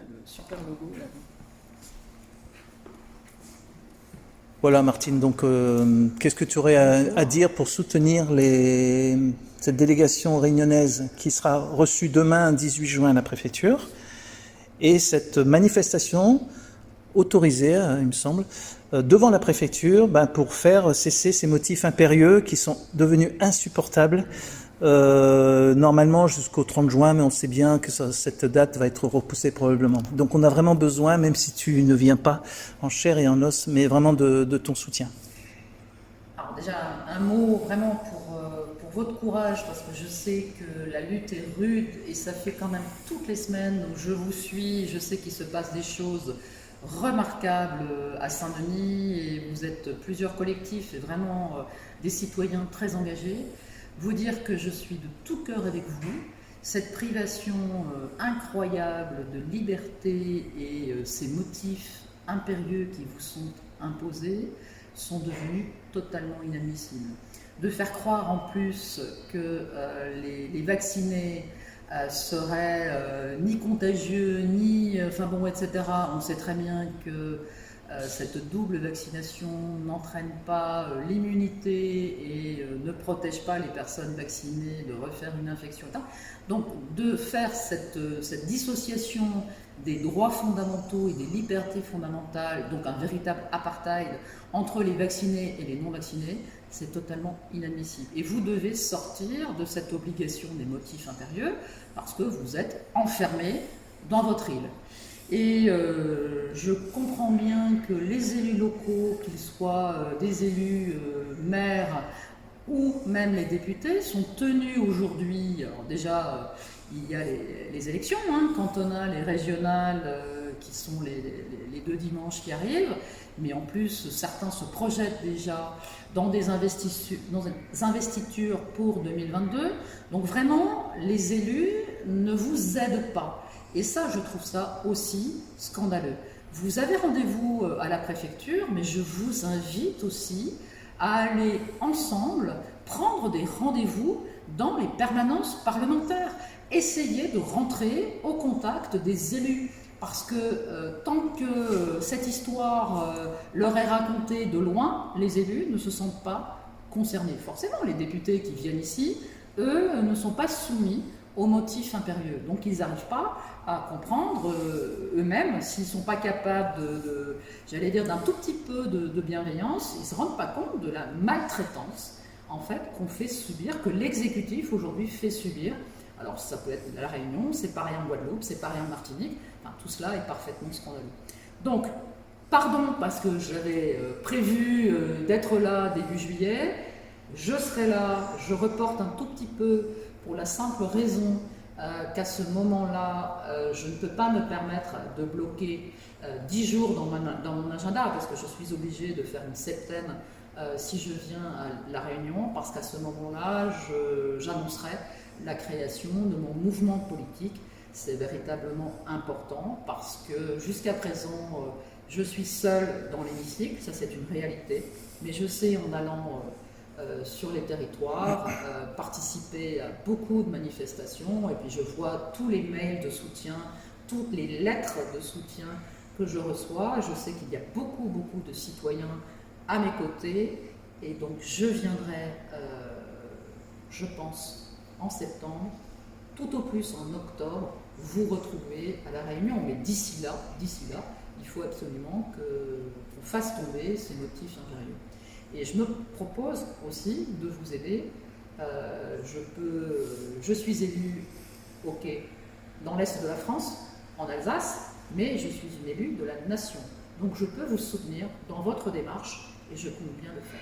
le super logo là. Voilà Martine, donc qu'est-ce que tu aurais à dire pour soutenir cette délégation réunionnaise qui sera reçue demain, 18 juin, à la préfecture, et cette manifestation autorisée, il me semble, devant la préfecture, pour faire cesser ces motifs impérieux qui sont devenus insupportables, normalement jusqu'au 30 juin, mais on sait bien que cette date va être repoussée probablement. Donc on a vraiment besoin, même si tu ne viens pas en chair et en os, mais vraiment de ton soutien. Alors déjà un mot vraiment pour votre courage, parce que je sais que la lutte est rude et ça fait quand même toutes les semaines où je vous suis, je sais qu'il se passe des choses remarquables à Saint-Denis et vous êtes plusieurs collectifs et vraiment des citoyens très engagés. Vous dire que je suis de tout cœur avec vous. Cette privation incroyable de liberté et ces motifs impérieux qui vous sont imposés sont devenus totalement inadmissibles. De faire croire en plus que les vaccinés seraient ni contagieux, ni... enfin bon, etc. On sait très bien que cette double vaccination n'entraîne pas l'immunité et ne protège pas les personnes vaccinées de refaire une infection. Donc de faire cette dissociation des droits fondamentaux et des libertés fondamentales, donc un véritable apartheid entre les vaccinés et les non-vaccinés, c'est totalement inadmissible. Et vous devez sortir de cette obligation des motifs impérieux parce que vous êtes enfermés dans votre île. Et je comprends bien que les élus locaux, qu'ils soient des élus maires ou même les députés, sont tenus aujourd'hui, alors déjà il y a les élections cantonales et régionales qui sont les 2 dimanches qui arrivent, mais en plus certains se projettent déjà dans des investitures pour 2022. Donc vraiment, les élus ne vous aident pas. Et ça, je trouve ça aussi scandaleux. Vous avez rendez-vous à la préfecture, mais je vous invite aussi à aller ensemble prendre des rendez-vous dans les permanences parlementaires. Essayez de rentrer au contact des élus. Parce que tant que cette histoire leur est racontée de loin, les élus ne se sentent pas concernés. Forcément, les députés qui viennent ici, eux, ne sont pas soumis aux motifs impérieux. Donc ils n'arrivent pas à comprendre eux-mêmes, s'ils ne sont pas capables j'allais dire, d'un tout petit peu de bienveillance, ils ne se rendent pas compte de la maltraitance en fait, qu'on fait subir, que l'exécutif aujourd'hui fait subir. Alors ça peut être la Réunion, c'est pareil en Guadeloupe, c'est pareil en Martinique, enfin, tout cela est parfaitement scandaleux. Donc, pardon parce que j'avais prévu d'être là début juillet, je serai là, je reporte un tout petit peu pour la simple raison qu'à ce moment-là, je ne peux pas me permettre de bloquer 10 jours dans mon agenda parce que je suis obligée de faire une septaine si je viens à La Réunion, parce qu'à ce moment-là, j'annoncerai la création de mon mouvement politique. C'est véritablement important parce que jusqu'à présent, je suis seule dans l'hémicycle, ça c'est une réalité, mais je sais en allant sur les territoires, participer à beaucoup de manifestations, et puis je vois tous les mails de soutien, toutes les lettres de soutien que je reçois. Je sais qu'il y a beaucoup de citoyens à mes côtés, et donc je viendrai, je pense, en septembre, tout au plus en octobre, vous retrouver à La Réunion. Mais d'ici là, il faut absolument qu'on fasse tomber ces motifs impérieux. Et je me propose aussi de vous aider. Je suis élue dans l'Est de la France, en Alsace, mais je suis une élue de la nation. Donc je peux vous soutenir dans votre démarche et je compte bien le faire.